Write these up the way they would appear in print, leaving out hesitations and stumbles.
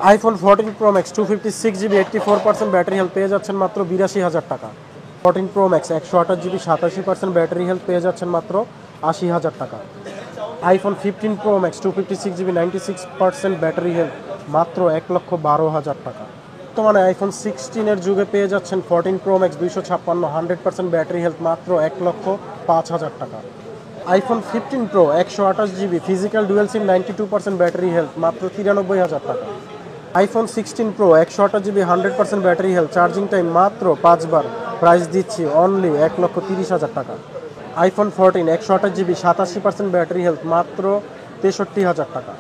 IPhone 14 pro max 256 GB 84% battery health পেয়ে যাচ্ছেন মাত্র 82,000 টাকা। 14 pro max 128 GB 87% battery health পেয়ে যাচ্ছেন মাত্র 80,000 টাকা। IPhone 15 pro max 256 GB 96% battery health মাত্র 1,12,000 টাকা। বর্তমানে আইফোন 16-এর যুগে পেয়ে যাচ্ছেন 14 প্রো ম্যাক্স 256 100% ব্যাটারি হেলথ মাত্র 1,05,000 টাকা। IPhone 15 Pro 128 GB physical dual SIM 92% battery health মাত্র 93,000 টাকা। IPhone 16 Pro 128 GB 100% battery health charging time মাত্র 5 বার, প্রাইস দিচ্ছি অনলি 1,30,000 টাকা। আইফোন 14 128 জিবি 87% ব্যাটারি হেলথ মাত্র 63,000 টাকা।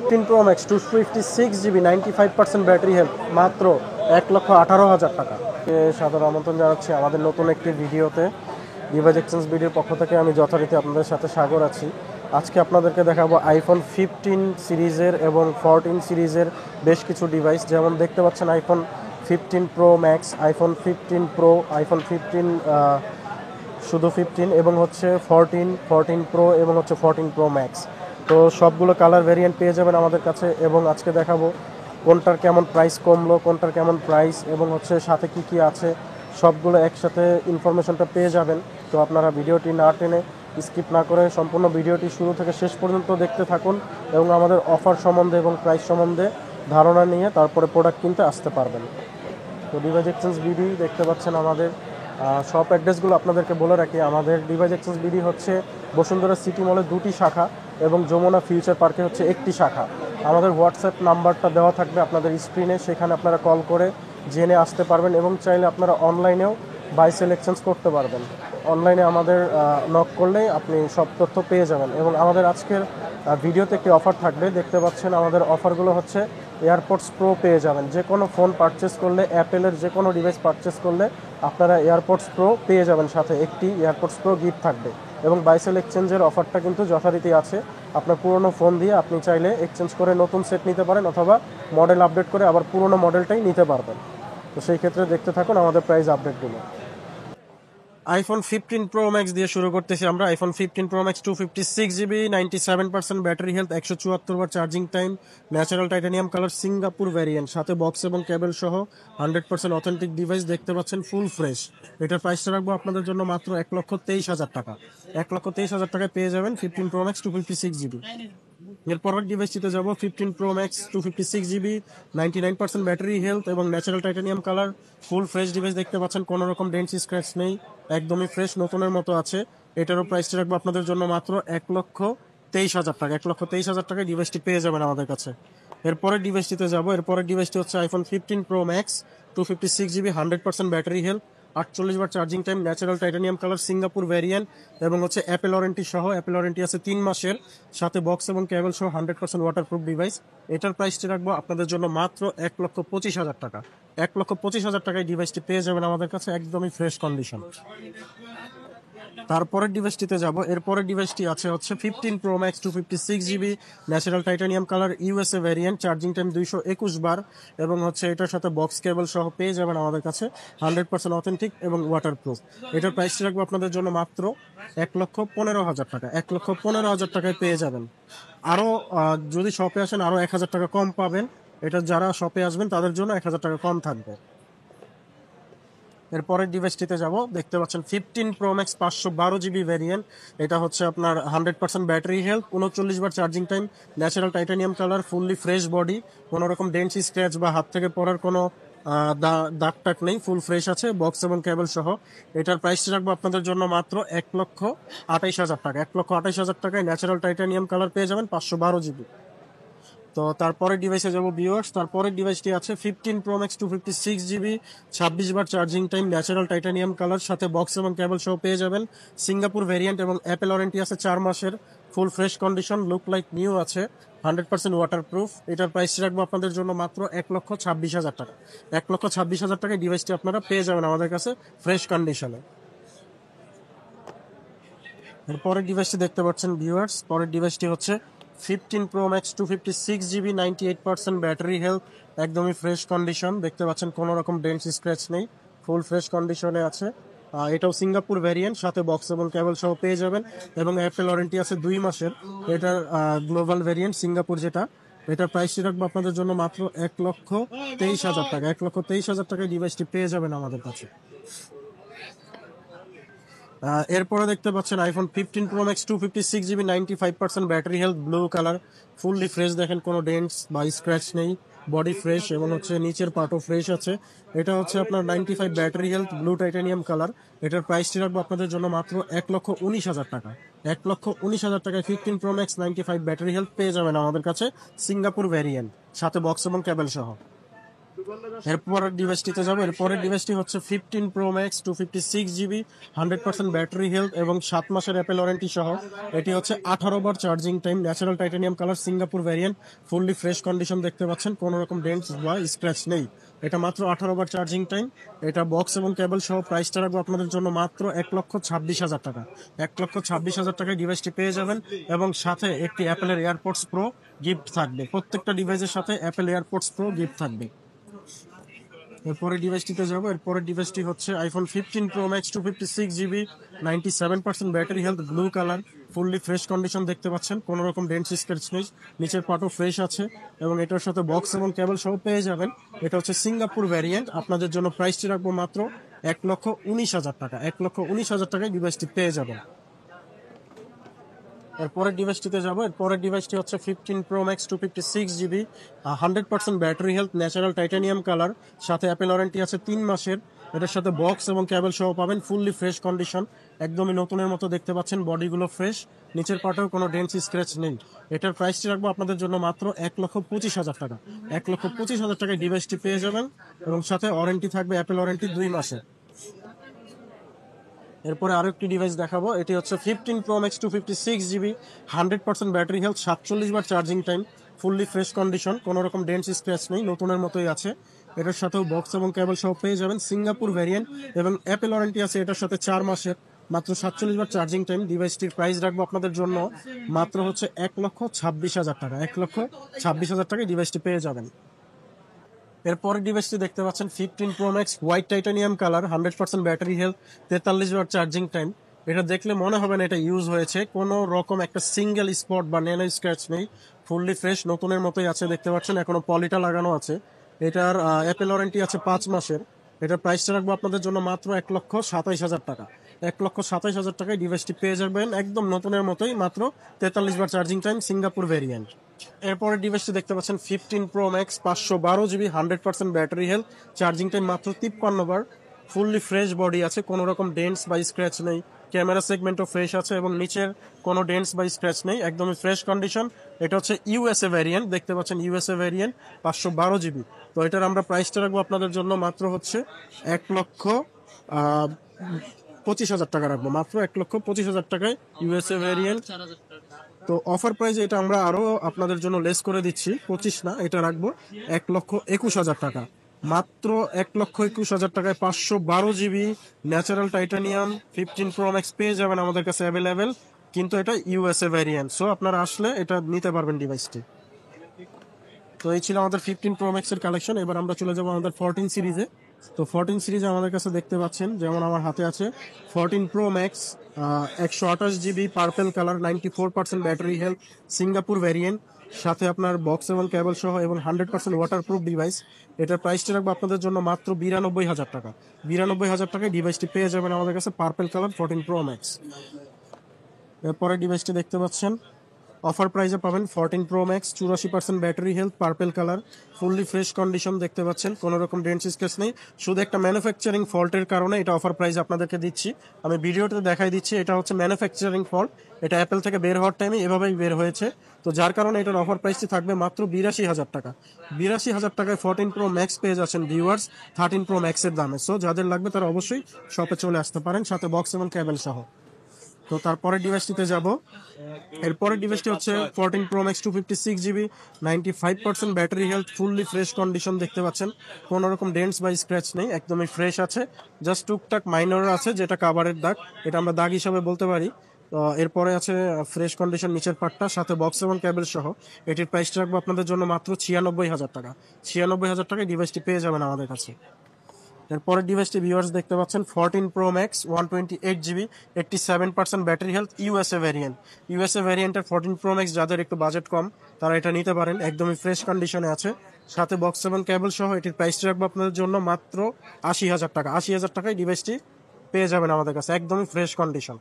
15 pro max 256 GB 95% battery health মাত্র 1,18,000 টাকা। সাদর আমন্ত্রণ জানাচ্ছি আমাদের নতুন একটি ভিডিওতে। ডিভাইস এক্সচেঞ্জ ভিডিওর পক্ষ থেকে আমি যথারীতি আপনাদের সাথে সাগর আছি। আজকে আপনাদেরকে দেখাবো আইফোন 15 সিরিজের এবং 14 সিরিজের বেশ কিছু ডিভাইস। যেমন দেখতে পাচ্ছেন iPhone 15 pro max, iPhone 15 pro, iPhone 15 শুধু 15 এবং হচ্ছে 14, 14 প্রো এবং হচ্ছে 14 প্রো ম্যাক্স। তো সবগুলো কালার ভেরিয়েন্ট পেয়ে যাবেন আমাদের কাছে এবং আজকে দেখাবো কোনটার কেমন প্রাইস কমলো, কোনটার কেমন প্রাইস এবং হচ্ছে সাথে কি কি আছে সবগুলো একসাথে ইনফরমেশনটা পেয়ে যাবেন। তো আপনারা ভিডিওটি না টেনে স্কিপ না করে সম্পূর্ণ ভিডিওটি শুরু থেকে শেষ পর্যন্ত দেখতে থাকুন এবং আমাদের অফার সম্বন্ধে এবং প্রাইস সম্বন্ধে ধারণা নিয়ে তারপরে প্রোডাক্ট কিনতে আসতে পারবেন। তো ডিভাইস এক্সচেঞ্জ বিডি দেখতে পাচ্ছেন আমাদের সব অ্যাড্রেসগুলো আপনাদেরকে বলে রাখি। আমাদের ডিভাইস এক্সচেঞ্জ বিডি হচ্ছে বসুন্ধরা সিটি মলে 2টি শাখা এবং যমুনা ফিউচার পার্কে হচ্ছে 1টি শাখা। আমাদের হোয়াটসঅ্যাপ নাম্বারটা দেওয়া থাকবে আপনাদের স্ক্রিনে, সেখানে আপনারা কল করে জেনে আসতে পারবেন এবং চাইলে আপনারা অনলাইনেও বাই সেল এক্সচেঞ্জ করতে পারবেন। অনলাইনে আমাদের নক করলেই আপনি সব তথ্য পেয়ে যাবেন। এবং আমাদের আজকের ভিডিওতে একটি অফার থাকবে, দেখতে পাচ্ছেন আমাদের অফারগুলো হচ্ছে এয়ারপডস প্রো পেয়ে যাবেন। যে কোনো ফোন পারচেস করলে, অ্যাপেলের যে কোনো ডিভাইস পারচেস করলে আপনারা এয়ারপডস প্রো পেয়ে যাবেন, সাথে একটি এয়ারপডস প্রো গিফট থাকবে। এবং বাইসেল এক্সচেঞ্জের অফারটা কিন্তু যথারীতি আছে। আপনার পুরনো ফোন দিয়ে আপনি চাইলে এক্সচেঞ্জ করে নতুন সেট নিতে পারেন অথবা মডেল আপডেট করে আবার পুরনো মডেলটাই নিতে পারবেন। তো সেই ক্ষেত্রে দেখতে থাকুন আমাদের প্রাইস আপডেটগুলো। আইফোন 15 প্রো ম্যাক্স দিয়ে শুরু করতেছি আমরা। IPhone 15 pro max 256 GB 97% battery health 174 বার charging time, natural titanium colour Singapore variant, সাথে বক্স এবং কেবল সহ 100% অথেন্টিক ডিভাইস দেখতে পাচ্ছেন, ফুল ফ্রেশ। এটার প্রাইসটা রাখবো আপনাদের জন্য মাত্র 1,23,000 টাকা। 1,23,000 টাকায় পেয়ে যাবেন 15 প্রো ম্যাক্স 256 জিবি। এরপরের ডিভাইসটিতে যাব 15 pro max 256 GB 99% battery health এবং natural titanium colour, full fresh device দেখতে পাচ্ছেন, কোনো রকম ডেন্ট স্ক্র্যাচ নেই, একদমই ফ্রেশ নতুনের মতো আছে। এটারও প্রাইসটি রাখবো আপনাদের জন্য মাত্র 1,23,000 টাকা। 1,23,000 টাকায় ডিভাইসটি পেয়ে যাবেন আমাদের কাছে। এরপরের ডিভাইসটিতে যাব। এরপরের ডিভাইসটি হচ্ছে iPhone 15 pro max 256 GB 100% battery health 48 বার charging time, natural titanium colour Singapore variant এবং হচ্ছে অ্যাপেল ওয়ারেন্টি সহ। অ্যাপেল ওয়ারেন্টি আছে 3 মাসের, সাথে বক্স এবং কেবল সহ 100% ওয়াটারপ্রুফ ডিভাইস। এটার প্রাইসটি রাখবো আপনাদের জন্য মাত্র 1,25,000 টাকা। 1,25,000 টাকায় ডিভাইসটি পেয়ে যাবেন আমাদের কাছে, একদমই ফ্রেশ কন্ডিশন। তারপরের ডিভাইসটিতে যাব। এরপরের ডিভাইসটি আছে হচ্ছে 15 pro max 256 GB natural titanium colour USA variant, charging time 221 বার এবং হচ্ছে এটার সাথে বক্স কেবল সহ পেয়ে যাবেন আমাদের কাছে, 100% অথেন্টিক এবং ওয়াটারপ্রুফ। এটার প্রাইসটি রাখবো আপনাদের জন্য মাত্র 1,15,000 টাকা। 1,15,000 টাকায় পেয়ে যাবেন। আরও যদি শপে আসেন আরও 1,000 টাকা কম পাবেন। এটা যারা শপে আসবেন তাদের জন্য 1,000 টাকা কম থাকবে। এরপরের ডিভাইসটিতে যাব। দেখতে পাচ্ছেন 15 প্রো ম্যাক্স 512 জিবি ভ্যারিয়েন্ট। এটা হচ্ছে আপনার 100% ব্যাটারি হেলথ, 39 বার charging time, natural titanium colour, fully fresh body, কোনো রকম ডেন্ট স্ক্র্যাচ বা হাত থেকে পড়ার কোনো দাগ টাক নেই, ফুল ফ্রেশ আছে, বক্স এবং কেবল সহ। এটার প্রাইসটি রাখবো আপনাদের জন্য মাত্র 1,28,000 টাকা। 1,28,000 টাকায় ন্যাচারাল টাইটানিয়াম কালার পেয়ে যাবেন 512 জিবি। তো তারপরের ডিভাইসে যাবো ভিউয়ার্স। তারপরের ডিভাইসটি আছে 15 প্রো ম্যাক্স 256 জিবি 26 বার charging time, natural titanium colour, সাথে বক্স এবং কেবল সহ পেয়ে যাবেন, সিঙ্গাপুর ভ্যারিয়েন্ট এবং অ্যাপেল ওয়ারেন্টি আছে 4 মাসের, full fresh condition, look like new আছে, 100% ওয়াটারপ্রুফ। এটার প্রাইস রাখবো আপনাদের জন্য মাত্র 1,26,000 টাকা। 1,26,000 টাকায় ডিভাইসটি আপনারা পেয়ে যাবেন আমাদের কাছে ফ্রেশ কন্ডিশনে। এরপরের ডিভাইসটি দেখতে পাচ্ছেন ভিউয়ার্স। পরের ডিভাইসটি হচ্ছে 15 pro max 256 GB 98% battery health, একদমই ফ্রেশ কন্ডিশন দেখতে পাচ্ছেন, কোনো রকম ডেন্ট স্ক্র্যাচ নেই, ফুল ফ্রেশ কন্ডিশনে আছে। এটাও সিঙ্গাপুর ভ্যারিয়েন্ট, সাথে বক্স এবং কেবল সহ পেয়ে যাবেন এবং অ্যাপেল ওয়ারেন্টি আছে 2 মাসের। এটার গ্লোবাল ভ্যারিয়েন্ট সিঙ্গাপুর যেটা, এটার প্রাইসটি রাখবো আপনাদের জন্য মাত্র 1,23,000 টাকা। 1,23,000 টাকায় ডিভাইসটি পেয়ে যাবেন আমাদের কাছে। এরপরে দেখতে পাচ্ছেন iPhone 15 pro max 256 GB 95% battery health, blue colour, fully fresh. দেখেন কোনো ডেন্টস বা স্ক্র্যাচ নেই, বডি ফ্রেশ এবং হচ্ছে নিচের পার্টও ফ্রেশ আছে। এটা হচ্ছে আপনার 95 battery health, blue titanium colour. এটার প্রাইসটি রাখবো আপনাদের জন্য মাত্র 1,19,000 টাকা। 1,19,000 টাকায় 15 প্রো ম্যাক্স 95 ব্যাটারি হেলথ পেয়ে যাবেন আমাদের কাছে, সিঙ্গাপুর ভ্যারিয়েন্ট, সাথে বক্স এবং কেবল সহ। এরপরের ডিভাইসটিতে যাবো। এরপরের ডিভাইসটি হচ্ছে 15 pro max 256 GB 100% battery health এবং 7 মাসের অ্যাপেল ওয়ারেন্টি সহ। এটি হচ্ছে 18 বার charging time, natural titanium colour, Singapore variant, fully fresh condition দেখতে পাচ্ছেন, কোনো রকম ডেন্টস বা স্ক্র্যাচ নেই। এটা মাত্র 18 বার চার্জিং টাইম। এটা বক্স এবং কেবল সহ। প্রাইসটা রাখবো আপনাদের জন্য মাত্র 1,26,000 টাকা। 1,26,000 টাকায় ডিভাইসটি পেয়ে যাবেন এবং সাথে একটি অ্যাপেলের এয়ারপডস প্রো গিফট থাকবে। প্রত্যেকটা ডিভাইসের সাথে অ্যাপেল এয়ারপডস প্রো গিফট থাকবে। এরপরে ডিভাইসটিতে যাবো। এরপরের ডিভাইসটি হচ্ছে iPhone 15 pro max 256 GB 97% battery health, blue colour, fully fresh condition দেখতে পাচ্ছেন, কোনো রকম ডেন্টস স্ক্র্যাচ নেই, নিচের পার্টও ফ্রেশ আছে এবং এটার সাথে বক্স এবং কেবল সহ পেয়ে যাবেন। এটা হচ্ছে সিঙ্গাপুর ভ্যারিয়েন্ট। আপনাদের জন্য প্রাইসটি রাখবো মাত্র 1,19,000 টাকা। 1,19,000 টাকায় ডিভাইসটি পেয়ে যাবেন। এরপরের ডিভাইসটিতে যাবো। এরপরের ডিভাইসটি হচ্ছে 15 pro max 256 GB 100% battery health, natural titanium colour, সাথে অ্যাপেল ওয়ারেন্টি আছে 3 মাসের। এটার সাথে বক্স এবং কেবল সহ পাবেন, ফুললি ফ্রেশ কন্ডিশন, একদমই নতুনের মতো দেখতে পাচ্ছেন, বডিগুলো ফ্রেশ, নিচের পাটেও কোনো ডেন্টস স্ক্র্যাচ নেই। এটার প্রাইসটি রাখবো আপনাদের জন্য মাত্র 1,25,000 টাকা। 1,25,000 টাকায় ডিভাইসটি পেয়ে যাবেন এবং সাথে ওয়ারেন্টি থাকবে, অ্যাপেল ওয়ারেন্টি 2 মাসের। এরপরে আরো একটি ডিভাইস দেখাবো। এটি হচ্ছে 15 pro max 256 GB 100% battery health, 47 বার charging time, fully fresh condition, কোনো রকম ডেন্টস স্ক্র্যাচ নেই, নতুনের মতোই আছে। এটার সাথেও বক্স এবং কেবল সহ পেয়ে যাবেন, সিঙ্গাপুর ভ্যারিয়েন্ট এবং অ্যাপেল ওয়ারেন্টি আছে এটার সাথে 4 মাসের, মাত্র 47 বার চার্জিং টাইম। ডিভাইসটির প্রাইস রাখবো আপনাদের জন্য মাত্র হচ্ছে 1,26,000 টাকা। 1,26,000 টাকায় ডিভাইসটি পেয়ে যাবেন। এরপরের ডিভাইসটি দেখতে পাচ্ছেন 15 pro max white titanium colour, 100% battery health, 43 watt charging time. এটা দেখলে মনে হবে না এটা ইউজ হয়েছে, কোনো রকম একটা সিঙ্গেল স্পট বা ন্যানো স্ক্র্যাচ নেই, ফুললি ফ্রেশ, নতুনের মতোই আছে দেখতে পাচ্ছেন, এখনো পলিটা লাগানো আছে। এটার অ্যাপেল ওয়ারেন্টি আছে 5 মাসের। এটার প্রাইসটা রাখবো আপনাদের জন্য মাত্র 1,27,000 টাকা। 1,27,000 টাকায় ডিভাইসটি পেয়ে যাবেন একদম নতুনের মতোই, মাত্র 43 বার চার্জিং টাইম, সিঙ্গাপুর ভ্যারিয়েন্ট। এরপরে ডিভাইসটি দেখতে পাচ্ছেন 15 pro max 512 GB 100% battery health, charging time মাত্র 53 বার, ফুললি ফ্রেশ বডি আছে, কোনো রকম ডেন্টস বা স্ক্র্যাচ নেই, ক্যামেরা সেগমেন্টও ফ্রেশ আছে এবং নিচের কোনো ডেন্টস বা স্ক্র্যাচ নেই, একদমই ফ্রেশ কন্ডিশন। এটা হচ্ছে ইউএসএ ভ্যারিয়েন্ট, দেখতে পাচ্ছেন ইউএসএ ভ্যারিয়েন্ট 512 জিবি। তো এটার আমরা প্রাইসটা রাখবো আপনাদের জন্য মাত্র হচ্ছে 1,25,000 টাকা রাখবো, মাত্র 1,25,000 টাকায় ইউএসএ ভ্যারিয়েন্ট। তো অফার প্রাইসে এটা আমরা আরো আপনাদের জন্য লেস করে দিচ্ছি, 25 না, এটা রাখবো 1,21,000 টাকা। মাত্র 1,21,000 টাকায় 512 GB natural titanium 15 pro max পেয়ে যাবেন আমাদের কাছে অ্যাভেলেবেল, কিন্তু এটা ইউএসএ ভ্যারিয়েন্ট। সো আপনারা আসলে এটা নিতে পারবেন ডিভাইসটি। তো এই ছিল আমাদের 15 প্রো ম্যাক্স এর কালেকশন। এবার আমরা চলে যাবো আমাদের 14 সিরিজে। তো 14 সিরিজে আমাদের কাছে দেখতে পাচ্ছেন, যেমন আমার হাতে আছে 14 pro max 128 GB purple colour, 94% battery health, Singapore variant, সাথে আপনার বক্স এবং কেবল সহ এবং 100% ওয়াটারপ্রুফ ডিভাইস। এটার প্রাইসটা রাখবো আপনাদের জন্য মাত্র 92,000 টাকা। 92,000 টাকায় ডিভাইসটি পেয়ে যাবেন আমাদের কাছে, পার্পেল কালার 14 প্রো ম্যাক্স। এরপরে ডিভাইসটি দেখতে পাচ্ছেন অফার প্রাইসে পাবেন 14 pro max 84% battery health, purple colour, fully fresh condition দেখতে পাচ্ছেন, কোনো রকম ডেন্টস স্ক্র্যাচ নেই, শুধু একটা ম্যানুফ্যাকচারিং ফল্টের কারণে এটা অফার প্রাইস আপনাদেরকে দিচ্ছি। আমি ভিডিওতে দেখাই দিচ্ছি, এটা হচ্ছে ম্যানুফ্যাকচারিং ফল্ট, এটা অ্যাপেল থেকে বের হওয়ার টাইমে এভাবেই বের হয়েছে। তো যার কারণে এটার অফার প্রাইসটি থাকবে মাত্র 82,000 টাকা। 82,000 টাকায় 14 প্রো ম্যাক্স পেয়ে যাচ্ছেন ভিউয়ার্স 13 প্রো ম্যাক্সের দামে। সো যাদের লাগবে তারা অবশ্যই শপে চলে আসতে পারেন, সাথে বক্স এবং কেবল সহ। তো তারপরের ডিভাইসটিতে যাব। এরপরের ডিভাইসটি হচ্ছে 14 pro max 256 GB 95% battery health, fully fresh condition দেখতে পাচ্ছেন, কোনো রকম ডেন্টস বা স্ক্র্যাচ নেই, একদমই ফ্রেশ আছে, জাস্ট টুকটাক মাইনর আছে যেটা কাভারের দাগ, এটা আমরা দাগ হিসাবে বলতে পারি। তো এরপরে আছে ফ্রেশ কন্ডিশন নিচের পার্টটা, সাথে বক্স এবং কেবল সহ। এটির প্রাইসটা রাখবো আপনাদের জন্য মাত্র 96,000 টাকা। 96,000 টাকায় ডিভাইসটি পেয়ে যাবেন আমাদের কাছে। এরপরের ডিভাইসটি ভিউয়ার্স দেখতে পাচ্ছেন 14 Pro Max 128 GB 87% battery health USA variant. USA ভ্যারিয়েন্টের 14 Pro Max যাদের একটু বাজেট কম তারা এটা নিতে পারেন, একদমই ফ্রেশ কন্ডিশনে আছে, সাথে বক্স এবং কেবল সহ। এটির প্রাইসটি রাখবো আপনাদের জন্য মাত্র 80,000 টাকা। 80,000 টাকায় ডিভাইসটি পেয়ে যাবেন আমাদের কাছে, একদমই ফ্রেশ কন্ডিশন।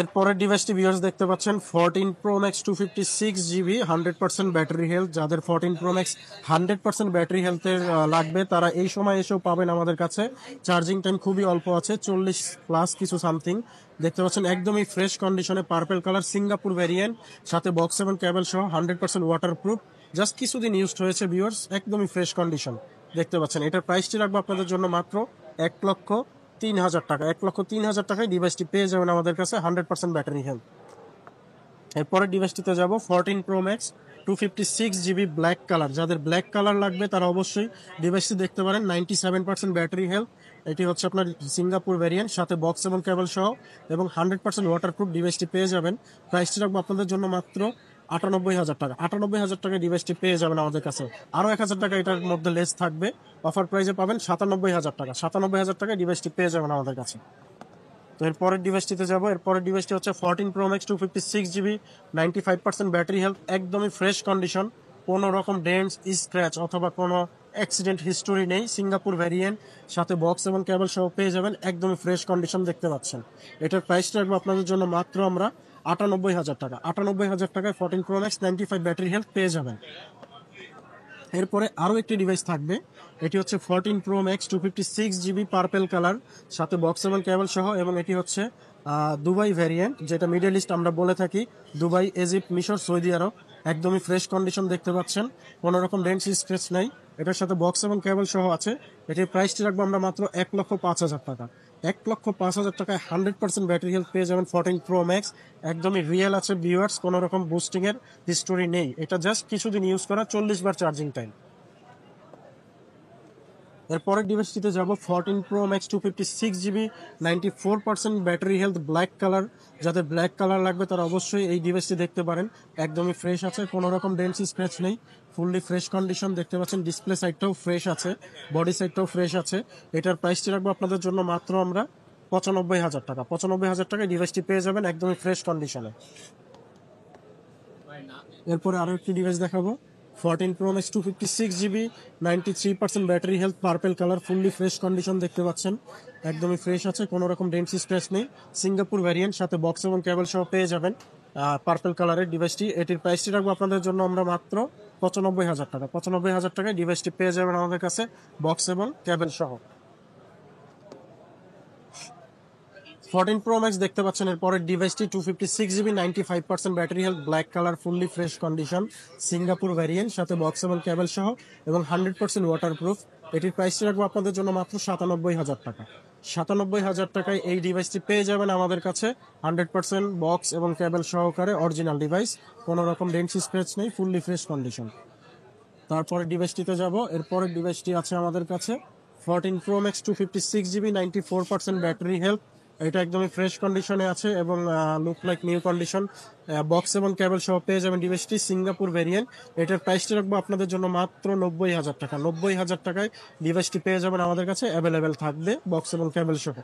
এরপরের ডিভাইসটি ভিউয়ার্স দেখতে পাচ্ছেন 14 Pro Max 256 GB 100% battery health. যাদের 14 Pro Max 100% ব্যাটারি হেলথের লাগবে তারা এই সময় এসেও পাবেন আমাদের কাছে। চার্জিং টাইম খুবই অল্প আছে, 40+ কিছু সামথিং। দেখতে পাচ্ছেন একদমই ফ্রেশ কন্ডিশনে, পার্পেল কালার, সিঙ্গাপুর ভ্যারিয়েন্ট, সাথে বক্স এবং কেবল সহ, 100% ওয়াটারপ্রুফ। জাস্ট কিছুদিন ইউজড হয়েছে ভিউয়ার্স, একদমই ফ্রেশ কন্ডিশন দেখতে পাচ্ছেন। এটার প্রাইসটি রাখবো আপনাদের জন্য মাত্র 1,03,000 টাকা। 1,03,000 টাকায় ডিভাইসটি পেয়ে যাবেন আমাদের কাছে, 100% ব্যাটারি হেলথ। এরপরে ডিভাইসটিতে যাব 14 Pro Max 256 GB black colour. যাদের ব্ল্যাক কালার লাগবে তারা অবশ্যই ডিভাইসটি দেখতে পারেন। 97% ব্যাটারি হেলথ। এটি হচ্ছে আপনার সিঙ্গাপুর ভ্যারিয়েন্ট, সাথে বক্স এবং কেবল সহ, এবং 100% ওয়াটারপ্রুফ ডিভাইসটি পেয়ে যাবেন। প্রাইসটি রাখবো আপনাদের জন্য মাত্র 98,000 টাকা। 98,000 টাকায় ডিভাইসটি পেয়ে যাবেন আমাদের কাছে। আরও 1,000 টাকা এটার মধ্যে লেস থাকবে, অফার প্রাইসে পাবেন 97,000 টাকা। 97,000 টাকায় ডিভাইসটি পেয়ে যাবেন আমাদের কাছে। তো এরপরের ডিভাইসটিতে যাবো। এরপরের ডিভাইসটি হচ্ছে 14 Pro Max 256 GB 95% battery health, একদমই ফ্রেশ কন্ডিশন, কোনো রকম ডেন্টস, স্ক্র্যাচ অথবা কোনো অ্যাক্সিডেন্ট হিস্টোরি নেই। সিঙ্গাপুর ভ্যারিয়েন্ট, সাথে বক্স এবং কেবল সহ পেয়ে যাবেন, একদমই ফ্রেশ কন্ডিশন দেখতে পাচ্ছেন। এটার প্রাইসটা রাখবো আপনাদের জন্য মাত্র আমরা 98,000 টাকা। 98,000 টাকায় 14 Pro Max 95 ব্যাটারি হেলথ পেয়ে যাবেন। এরপরে আরও একটি ডিভাইস থাকবে, এটি হচ্ছে 14 Pro Max 256 GB purple colour, সাথে বক্স এবং কেবল সহ, এবং এটি হচ্ছে দুবাই ভ্যারিয়েন্ট, যেটা মিডল ইস্ট আমরা বলে থাকি, দুবাই, ইজিপ্ট, মিশর, সৌদি আরব। একদমই ফ্রেশ কন্ডিশন দেখতে পাচ্ছেন, কোনো রকম ডেন্টস, স্ক্র্যাচ নাই। এটার সাথে বক্স এবং কেবল সহ আছে। এটির প্রাইসটি রাখবো আমরা মাত্র 1,05,000 টাকা। 1,05,000 টাকায় 100% ব্যাটারি হেলথ পেয়ে যাবেন 14 Pro Max। একদমই রিয়েল আছে ভিউয়ার্স, কোনো রকম বুস্টিং এর হিস্টোরি নেই। এটা জাস্ট কিছুদিন ইউজ করা, 40 বার চার্জিং টাইম। এরপরের ডিভাইসটিতে যাব 14 Pro Max 256 GB 94% battery health black colour. যাদের ব্ল্যাক কালার লাগবে তারা অবশ্যই এই ডিভাইসটি দেখতে পারেন, একদমই ফ্রেশ আছে, কোনো রকম ডেন্টস, স্ক্র্যাচ নেই, ফুললি ফ্রেশ কন্ডিশন দেখতে পাচ্ছেন। ডিসপ্লে সাইডটাও ফ্রেশ আছে, বডি সাইডটাও ফ্রেশ আছে। এটার প্রাইসটি রাখবো আপনাদের জন্য মাত্র আমরা 95,000 টাকা। 95,000 টাকায় ডিভাইসটি পেয়ে যাবেন একদমই ফ্রেশ কন্ডিশনে। এরপরে আরো একটি ডিভাইস দেখাবো, 14 Pro Max 256 GB 93% battery health, purple colour, fully fresh condition দেখতে পাচ্ছেন, একদমই ফ্রেশ আছে, কোনো রকম ডেন্টস, স্ক্র্যাচ নেই। সিঙ্গাপুর ভ্যারিয়েন্ট, সাথে বক্স এবং কেবল সহ পেয়ে যাবেন পার্পেল কালারের ডিভাইসটি। এটির প্রাইসটি রাখবো আপনাদের জন্য আমরা মাত্র 95,000 টাকা। 95,000 টাকায় ডিভাইসটি পেয়ে যাবেন আমাদের কাছে, বক্স এবং কেবল সহ। 14 Pro Max দেখতে পাচ্ছেন। এরপরের ডিভাইসটি 256 GB 95% battery health, black colour, fully fresh condition, Singapore variant, সাথে বক্স এবং কেবল সহ, এবং 100% ওয়াটারপ্রুফ। এটির প্রাইসটি রাখবো আপনাদের জন্য মাত্র 97,000 টাকা। 97,000 টাকায় এই ডিভাইসটি পেয়ে যাবেন আমাদের কাছে, 100% বক্স এবং কেবল সহকারে অরিজিনাল ডিভাইস, কোনো রকম ডেন্টস, স্ক্র্যাচ নেই, ফুললি ফ্রেশ কন্ডিশন। তারপরে ডিভাইসটিতে যাব। এরপরের ডিভাইসটি আছে আমাদের কাছে 14 Pro Max 256 GB 94% battery health. এটা একদমই ফ্রেশ কন্ডিশনে আছে এবং look like new condition, box এবং কেবল সহ পেয়ে যাবেন ডিভাইসটি, সিঙ্গাপুর ভেরিয়েন্ট। এটার প্রাইসটি রাখবো আপনাদের জন্য মাত্র 90,000 টাকা। 90,000 টাকায় ডিভাইসটি পেয়ে যাবেন আমাদের কাছে, অ্যাভেলেবেল থাকবে বক্স এবং কেবল সহ।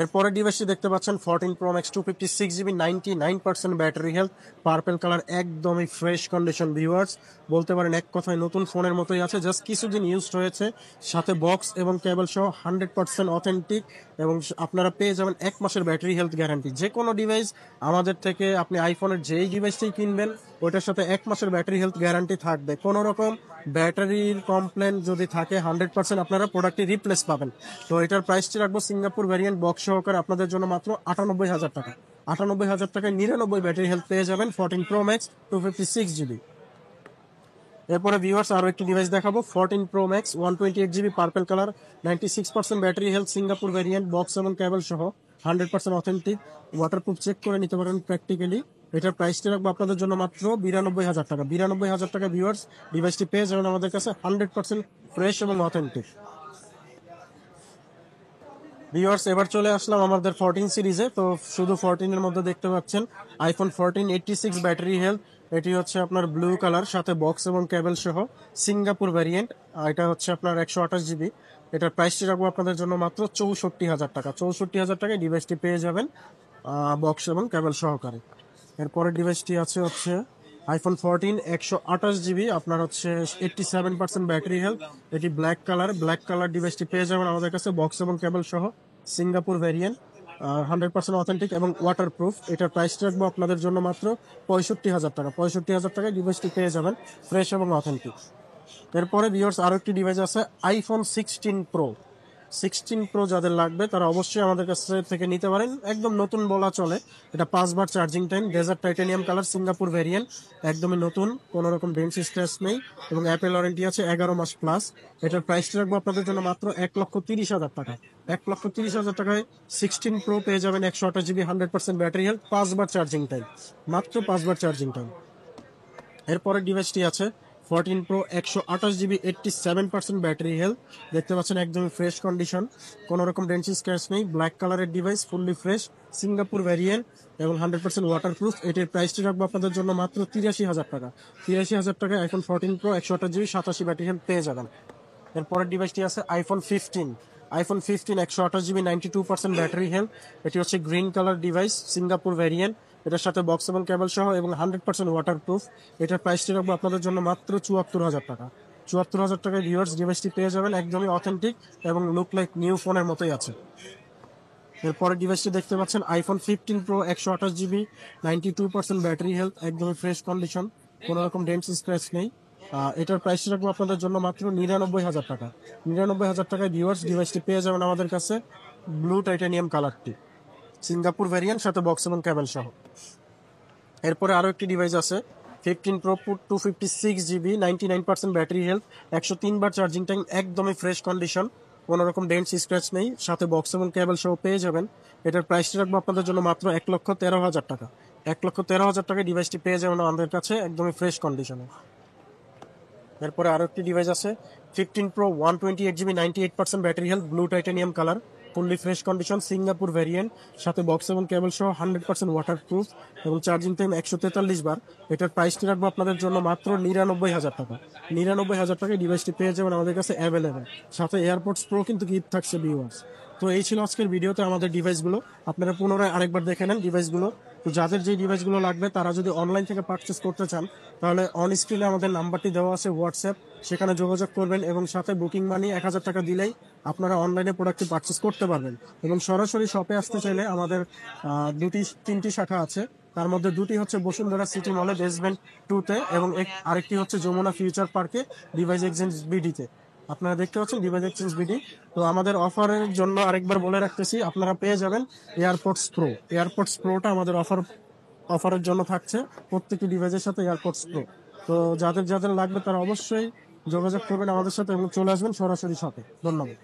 এরপরে ডিভাইসটি দেখতে পাচ্ছেন 14 Pro Max 256 GB 99% battery health, purple colour, একদমই ফ্রেশ কন্ডিশন ভিউয়ার্স, বলতে পারেন এক কথায় নতুন ফোনের মতোই আছে, জাস্ট কিছুদিন ইউজড হয়েছে, সাথে বক্স এবং কেবল সহ 100% অথেন্টিক, এবং আপনারা পেয়ে যাবেন 1 মাসের ব্যাটারি হেলথ গ্যারান্টি। যে কোনো ডিভাইস আমাদের থেকে আপনি আইফোনের যেই ডিভাইসটাই কিনবেন ওইটার সাথে 1 মাসের ব্যাটারি হেলথ গ্যারান্টি থাকবে। কোনো রকম ব্যাটারির কমপ্লেন যদি থাকে 100% আপনারা প্রোডাক্টটি রিপ্লেস পাবেন। তো এটার প্রাইসটি রাখবো সিঙ্গাপুর ভ্যারিয়েন্ট বক্স সহকারে আপনাদের জন্য মাত্র 98,000 টাকা। 98,000 টাকায় 99 ব্যাটারি হেলথ পেয়ে যাবেন 14 Pro Max 256 GB। এরপরে ভিউয়ার্স আরো একটি ডিভাইস দেখাবো, 14 Pro Max 128 GB purple colour, 96% battery health, Singapore variant, box এবং কেবল সহ, 100% অথেন্টিক, ওয়াটারপ্রুফ, চেক করে নিতে পারেন প্র্যাকটিক্যালি। এটার প্রাইসটি রাখবো আপনাদের জন্য মাত্র 92,000 টাকা। 92,000 টাকা ভিউয়ার্স ডিভাইসটি পেয়ে যাবেন আমাদের কাছে, 100% ফ্রেশ এবং অথেন্টিক। ভিউয়ার্স, এবার চলে আসলাম আমাদের 14 সিরিজে। তো শুধু 14 এর মধ্যে দেখতে পাচ্ছেন আইফোন 14 86 ব্যাটারি হেলথ। এটি হচ্ছে আপনার ব্লু কালার, সাথে বক্স এবং কেবল সহ সিঙ্গাপুর ভ্যারিয়েন্ট। এটা হচ্ছে আপনার 128 জিবি। এটার প্রাইসটি রাখবো আপনাদের জন্য মাত্র 64,000 টাকা। 64,000 টাকায় ডিভাইসটি পেয়ে যাবেন বক্স এবং কেবল সহকারে। এরপরের ডিভাইসটি হচ্ছে আইফোন 14 128 জিবি, আপনার হচ্ছে 87% ব্যাটারি হেলথ। এটি ব্ল্যাক কালার ডিভাইসটি পেয়ে যাবেন আমাদের কাছে বক্স এবং কেবল সহ, সিঙ্গাপুর ভ্যারিয়েন্ট, 100% অথেন্টিক এবং ওয়াটারপ্রুফ। এটার প্রাইস রাখবো আপনাদের জন্য মাত্র 65,000 টাকা। 65,000 টাকায় ডিভাইসটি পেয়ে যাবেন ফ্রেশ এবং অথেন্টিক। এরপরে ভিউয়ার্স আরো একটি ডিভাইস আছে আইফোন 16 প্রো যাদের লাগবে তারা অবশ্যই আমাদের কাছ থেকে নিতে পারেন। একদম নতুন বলা চলে। এটা 5 বার charging time, desert titanium colour, Singapore variant, একদমই নতুন, কোনো রকম ডেন্স স্ক্র্যাচ নেই এবং অ্যাপেল ওয়ারেন্টি আছে 11 মাস প্লাস। এটার প্রাইসটা রাখবো আপনাদের জন্য মাত্র 1,30,000 টাকা। 1,30,000 টাকায় 16 প্রো পেয়ে যাবেন 128 জিবি, 100% ব্যাটারি হেলথ, 5 বার চার্জিং টাইম, মাত্র 5 বার চার্জিং টাইম। এরপরের ডিভাইসটি আছে 14 প্রো 128 জিবি, 87% ব্যাটারি হেলথ। দেখতে পাচ্ছেন একদমই ফ্রেশ কন্ডিশন, কোনো রকম ডেন্সি স্ক্র্যাচ নেই, ব্ল্যাক কালারের device, fully fresh, Singapore variant এবং 100% ওয়াটারপ্রুফ। এটির প্রাইসটি রাখবো আপনাদের জন্য মাত্র 83,000 টাকা। 83,000 টাকায় iPhone 14 pro 128 GB, 87 battery health পেয়ে যাবেন। এরপরের ডিভাইসটি আছে iPhone fifteen 128 GB, 92% battery health. এটি হচ্ছে green colour device, Singapore variant, এটার সাথে বক্স এবং কেবল সহ এবং 100% ওয়াটারপ্রুফ। এটার প্রাইসটি রাখবো আপনাদের জন্য মাত্র 74,000 টাকা। 74,000 টাকায় ভিউয়ার্স ডিভাইসটি পেয়ে যাবেন, একদমই অথেন্টিক এবং লুক লাইক নিউ ফোনের মতোই আছে। এরপরে ডিভাইসটি দেখতে পাচ্ছেন iPhone 15 Pro 128 GB, 92% battery health, একদমই ফ্রেশ কন্ডিশন, কোনো রকম ডেন্টস স্ক্র্যাচ নেই। এটার প্রাইস রাখবো আপনাদের জন্য মাত্র 99,000 টাকা। 99,000 টাকায় ভিউয়ার্স ডিভাইসটি পেয়ে যাবেন আমাদের কাছে ব্লু টাইটানিয়াম কালারটি, সিঙ্গাপুর ভ্যারিয়েন্ট, সাথে বক্স এবং কেবল সহ। এরপরে আরো একটি ডিভাইস আছে 15 প্রো 256 জিবি, 99% ব্যাটারি হেলথ, 103 বার চার্জিং টাইম, একদমই ফ্রেশ কন্ডিশন, কোনো রকম ডেন্টস স্ক্র্যাচ নেই, সাথে বক্স এবং কেবল সহ পেয়ে যাবেন। এটার প্রাইসটি রাখবো আপনাদের জন্য মাত্র 1,13,000 টাকা। 1,13,000 টাকায় ডিভাইসটি পেয়ে যাবেন আমাদের কাছে একদমই ফ্রেশ কন্ডিশনে। এরপরে আরো একটি ডিভাইস আছে 15 Pro 128 GB, 98% battery health, blue titanium colour, fully fresh condition, Singapore variant, সাথে বক্স এবং কেবল সহ, 100% ওয়াটারপ্রুফ এবং চার্জিং টাইম 143 বার। এটার প্রাইসটি রাখবো আপনাদের জন্য মাত্র 99,000 টাকা। 99,000 টাকায় ডিভাইসটি পেয়ে যাবেন আমাদের কাছে অ্যাভেলেবেল, সাথে এয়ারপোর্টস প্রো কিন্তু গিফট থাকছে ভিউয়ার্স। তো এই ছিল আজকের ভিডিওতে আমাদের ডিভাইসগুলো। আপনারা পুনরায় আরেকবার দেখে নেন ডিভাইসগুলো। তো যাদের যে ডিভাইসগুলো লাগবে তারা যদি অনলাইন থেকে পারচেস করতে চান তাহলে অন স্ক্রিনে আমাদের নাম্বারটি দেওয়া আছে হোয়াটসঅ্যাপ, সেখানে যোগাযোগ করবেন এবং সাথে বুকিং মানি 1,000 টাকা দিলেই আপনারা অনলাইনে প্রোডাক্টটি পারচেস করতে পারবেন। এবং সরাসরি শপে আসতে চাইলে আমাদের 3টি শাখা আছে, তার মধ্যে 2টি হচ্ছে বসুন্ধরা সিটি মলে বেসমেন্ট 2-তে এবং আরেকটি হচ্ছে যমুনা ফিউচার পার্কে ডিভাইস এক্সচেঞ্জ বিডিতে। আপনারা দেখতে পাচ্ছেন ডিভাইস এক্সচেঞ্জ বিডি। তো আমাদের অফারের জন্য আরেকবার বলে রাখতেছি, আপনারা পেয়ে যাবেন এয়ারপোর্টস প্রোটা আমাদের অফারের জন্য থাকছে, প্রত্যেকটি ডিভাইসের সাথে এয়ারপোর্টস প্রো। তো যাদের যাদের লাগবে তারা অবশ্যই যোগাযোগ করবেন আমাদের সাথে এবং চলে আসবেন সরাসরি শপে। ধন্যবাদ।